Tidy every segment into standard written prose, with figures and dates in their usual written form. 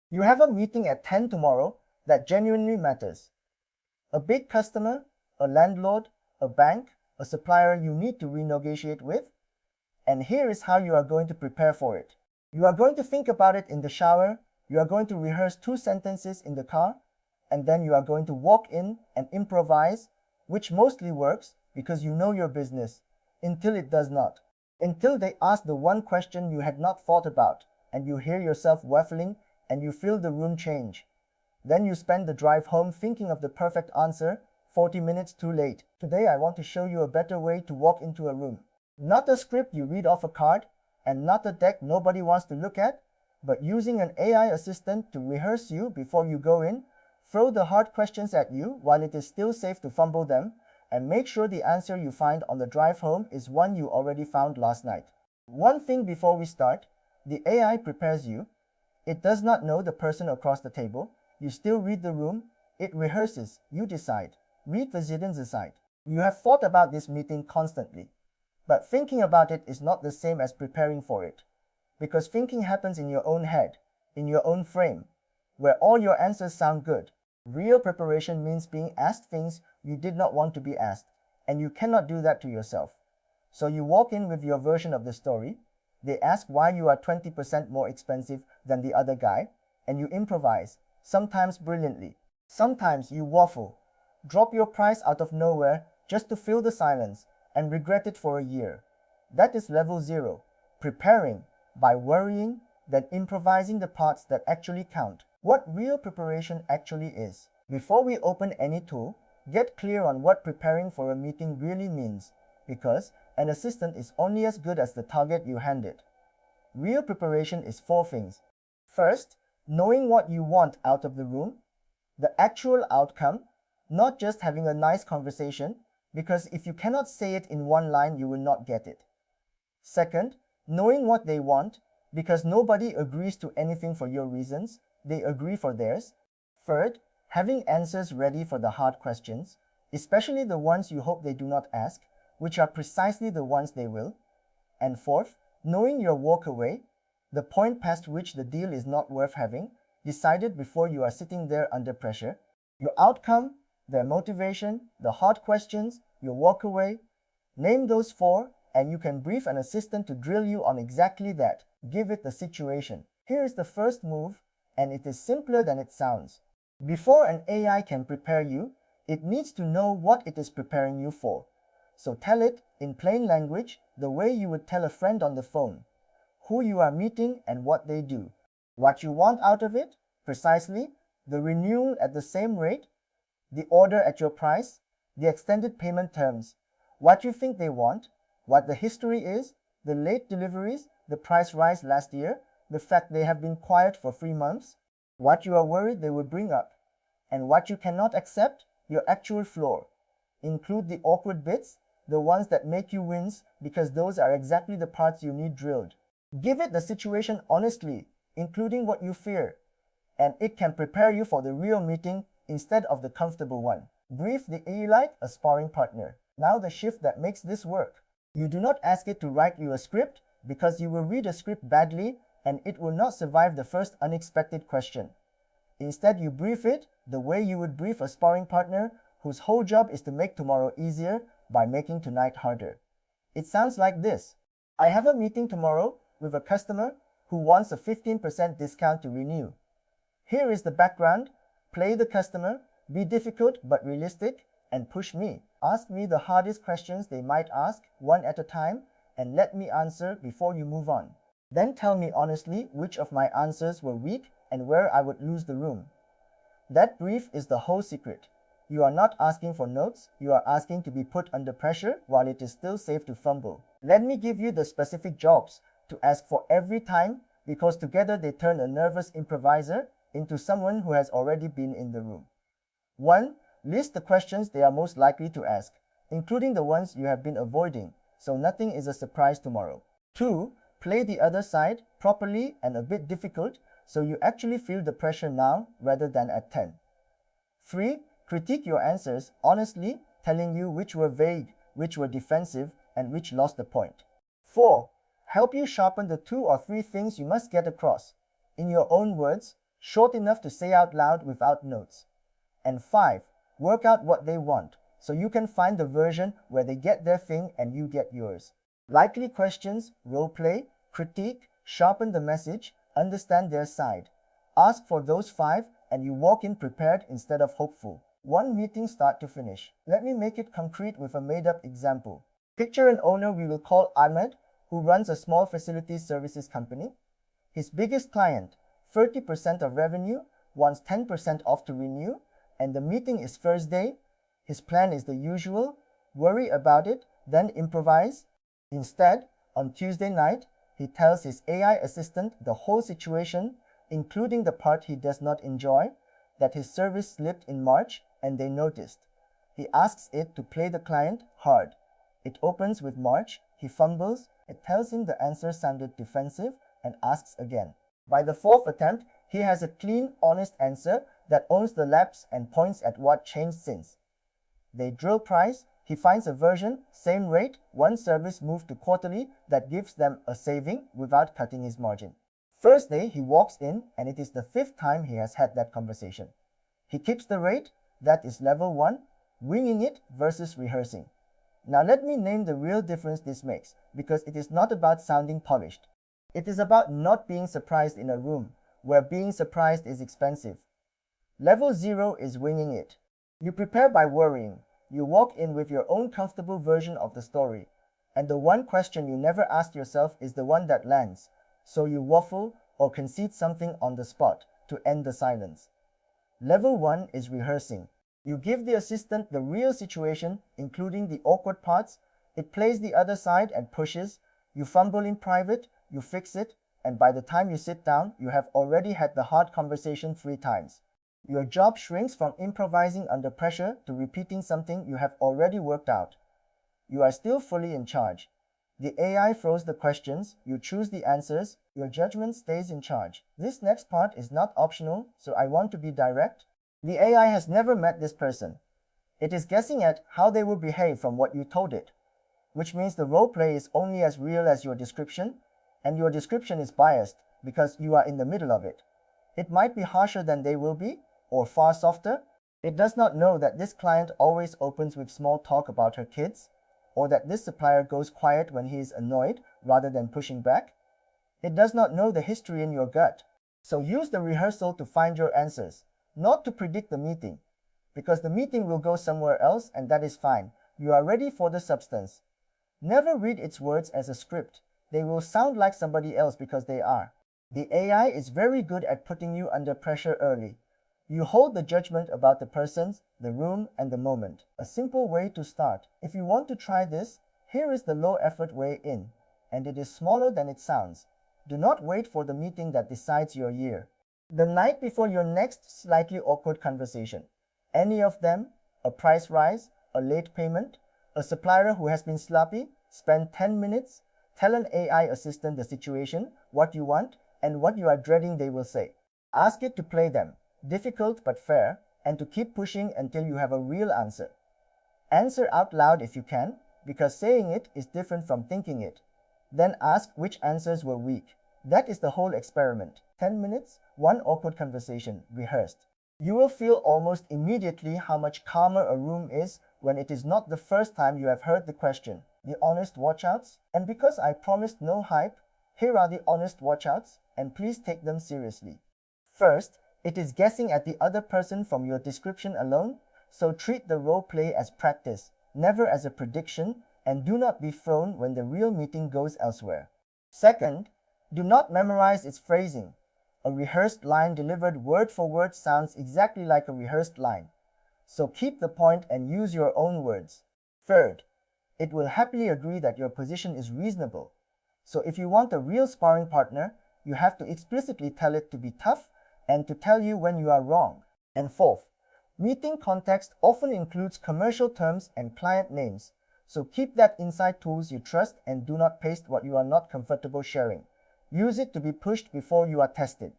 You have a meeting at 10 tomorrow that genuinely matters. A big customer, a landlord, a bank, a supplier you need to renegotiate with. And here is how you are going to prepare for it. You are going to think about it in the shower, you are going to rehearse 2 sentences in the car, and then you are going to walk in and improvise, which mostly works because you know your business, until it does not. Until they ask the one question you had not thought about, and you hear yourself waffling and you feel the room change. Then you spend the drive home thinking of the perfect answer, 40 minutes too late. Today I want to show you a better way to walk into a room. Not a script you read off a card, and not a deck nobody wants to look at, but using an AI assistant to rehearse you before you go in, throw the hard questions at you while it is still safe to fumble them, and make sure the answer you find on the drive home is one you already found last night. One thing before we start, the AI prepares you. It does not know the person across the table. You still read the room. It rehearses. You decide. Read the Zidans aside. You have thought about this meeting constantly. But thinking about it is not the same as preparing for it. Because thinking happens in your own head, in your own frame, where all your answers sound good. Real preparation means being asked things you did not want to be asked, and you cannot do that to yourself. So you walk in with your version of the story. They ask why you are 20% more expensive than the other guy, and you improvise, sometimes brilliantly. Sometimes you waffle, drop your price out of nowhere just to fill the silence, and regret it for a year. That is level 0, preparing by worrying, then improvising the parts that actually count. What real preparation actually is. Before we open any tool, get clear on what preparing for a meeting really means, because an assistant is only as good as the target you hand it. Real preparation is 4 things. First, knowing what you want out of the room, the actual outcome, not just having a nice conversation, because if you cannot say it in one line, you will not get it. Second, knowing what they want, because nobody agrees to anything for your reasons, they agree for theirs. Third, having answers ready for the hard questions, especially the ones you hope they do not ask, which are precisely the ones they will. And fourth, knowing your walkaway, the point past which the deal is not worth having, decided before you are sitting there under pressure. Your outcome, their motivation, the hard questions, your walkaway. Name those 4 and you can brief an assistant to drill you on exactly that. Give it the situation. Here is the first move, and it is simpler than it sounds. Before an AI can prepare you, it needs to know what it is preparing you for. So tell it, in plain language, the way you would tell a friend on the phone, who you are meeting and what they do. What you want out of it, precisely, the renewal at the same rate, the order at your price, the extended payment terms, what you think they want, what the history is, the late deliveries, the price rise last year, the fact they have been quiet for 3 months, what you are worried they will bring up, and what you cannot accept, your actual floor. Include the awkward bits, the ones that make you wince, because those are exactly the parts you need drilled. Give it the situation honestly, including what you fear, and it can prepare you for the real meeting instead of the comfortable one. Brief the AI like a sparring partner. Now the shift that makes this work. You do not ask it to write you a script, because you will read a script badly and it will not survive the first unexpected question. Instead, you brief it the way you would brief a sparring partner whose whole job is to make tomorrow easier by making tonight harder. It sounds like this. I have a meeting tomorrow with a customer who wants a 15% discount to renew. Here is the background. Play the customer, be difficult but realistic, and push me. Ask me the hardest questions they might ask, one at a time, and let me answer before you move on. Then tell me honestly which of my answers were weak and where I would lose the room. That brief is the whole secret. You are not asking for notes, you are asking to be put under pressure while it is still safe to fumble. Let me give you the specific jobs to ask for every time, because together they turn a nervous improviser into someone who has already been in the room. 1. List the questions they are most likely to ask, including the ones you have been avoiding, so nothing is a surprise tomorrow. 2. Play the other side properly and a bit difficult, so you actually feel the pressure now rather than at 10. 3. Critique your answers honestly, telling you which were vague, which were defensive, and which lost the point. 4. Help you sharpen the 2 or 3 things you must get across. In your own words, short enough to say out loud without notes. And 5. Work out what they want, so you can find the version where they get their thing and you get yours. Likely questions, role play, critique, sharpen the message, understand their side. Ask for those 5 and you walk in prepared instead of hopeful. One meeting start to finish. Let me make it concrete with a made-up example. Picture an owner we will call Ahmed, who runs a small facilities services company. His biggest client, 30% of revenue, wants 10% off to renew, and the meeting is Thursday. His plan is the usual: worry about it, then improvise. Instead, on Tuesday night, he tells his AI assistant the whole situation, including the part he does not enjoy, that his service slipped in March and they noticed. He asks it to play the client hard. It opens with March, he fumbles, it tells him the answer sounded defensive and asks again. By the 4th attempt, he has a clean, honest answer that owns the lapse and points at what changed since. They drill price, he finds a version, same rate, one service moved to quarterly that gives them a saving without cutting his margin. Thursday, he walks in and it is the 5th time he has had that conversation. He keeps the rate, that is level 1, winging it versus rehearsing. Now let me name the real difference this makes, because it is not about sounding polished. It is about not being surprised in a room, where being surprised is expensive. Level 0 is winging it. You prepare by worrying. You walk in with your own comfortable version of the story, and the one question you never asked yourself is the one that lands, so you waffle or concede something on the spot to end the silence. Level 1 is rehearsing. You give the assistant the real situation, including the awkward parts. It plays the other side and pushes. You fumble in private, you fix it, and by the time you sit down, you have already had the hard conversation 3 times. Your job shrinks from improvising under pressure to repeating something you have already worked out. You are still fully in charge. The AI throws the questions, you choose the answers, your judgment stays in charge. This next part is not optional, so I want to be direct. The AI has never met this person. It is guessing at how they will behave from what you told it, which means the role play is only as real as your description, and your description is biased because you are in the middle of it. It might be harsher than they will be, or far softer. It does not know that this client always opens with small talk about her kids, or that this supplier goes quiet when he is annoyed rather than pushing back. It does not know the history in your gut. So use the rehearsal to find your answers, not to predict the meeting, because the meeting will go somewhere else and that is fine. You are ready for the substance. Never read its words as a script. They will sound like somebody else because they are. The AI is very good at putting you under pressure early. You hold the judgment about the persons, the room, and the moment. A simple way to start. If you want to try this, here is the low-effort way in, and it is smaller than it sounds. Do not wait for the meeting that decides your year. The night before your next slightly awkward conversation. Any of them, a price rise, a late payment, a supplier who has been sloppy, spend 10 minutes, tell an AI assistant the situation, what you want, and what you are dreading they will say. Ask it to play them. Difficult but fair, and to keep pushing until you have a real answer. Answer out loud if you can, because saying it is different from thinking it. Then ask which answers were weak. That is the whole experiment. 10 minutes, one awkward conversation, rehearsed. You will feel almost immediately how much calmer a room is when it is not the first time you have heard the question. The honest watchouts? And because I promised no hype, here are the honest watchouts, and please take them seriously. First, it is guessing at the other person from your description alone, so treat the role play as practice, never as a prediction, and do not be thrown when the real meeting goes elsewhere. Second, do not memorize its phrasing. A rehearsed line delivered word for word sounds exactly like a rehearsed line, so keep the point and use your own words. Third, it will happily agree that your position is reasonable, so if you want a real sparring partner, you have to explicitly tell it to be tough and to tell you when you are wrong. And fourth, meeting context often includes commercial terms and client names, so keep that inside tools you trust and do not paste what you are not comfortable sharing. Use it to be pushed before you are tested.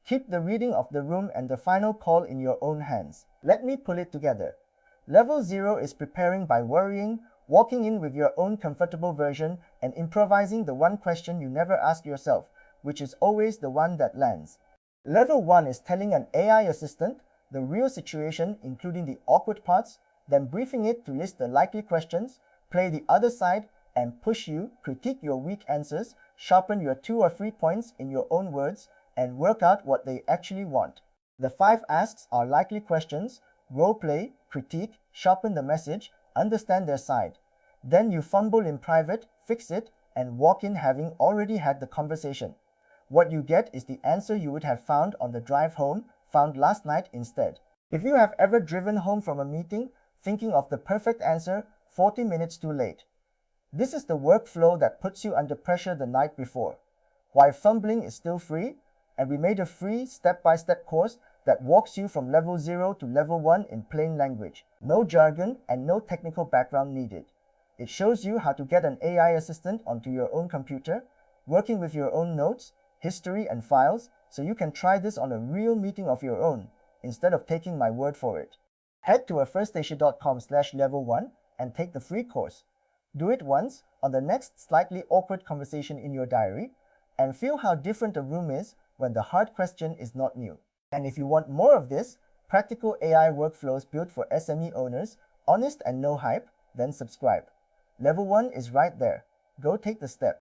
Keep the reading of the room and the final call in your own hands. Let me pull it together. Level 0 is preparing by worrying, walking in with your own comfortable version, and improvising the one question you never ask yourself, which is always the one that lands. Level 1 is telling an AI assistant the real situation, including the awkward parts, then briefing it to list the likely questions, play the other side, and push you, critique your weak answers, sharpen your 2 or 3 points in your own words, and work out what they actually want. The 5 asks are likely questions: role play, critique, sharpen the message, understand their side. Then you fumble in private, fix it, and walk in having already had the conversation. What you get is the answer you would have found on the drive home, found last night instead. If you have ever driven home from a meeting thinking of the perfect answer 40 minutes too late, this is the workflow that puts you under pressure the night before. While fumbling is still free, and we made a free step-by-step course that walks you from level 0 to level 1 in plain language. No jargon and no technical background needed. It shows you how to get an AI assistant onto your own computer, working with your own notes, history, and files, so you can try this on a real meeting of your own, instead of taking my word for it. Head to afirstasia.com/level1 and take the free course. Do it once on the next slightly awkward conversation in your diary, and feel how different a room is when the hard question is not new. And if you want more of this, practical AI workflows built for SME owners, honest and no hype, then subscribe. Level 1 is right there. Go take the step.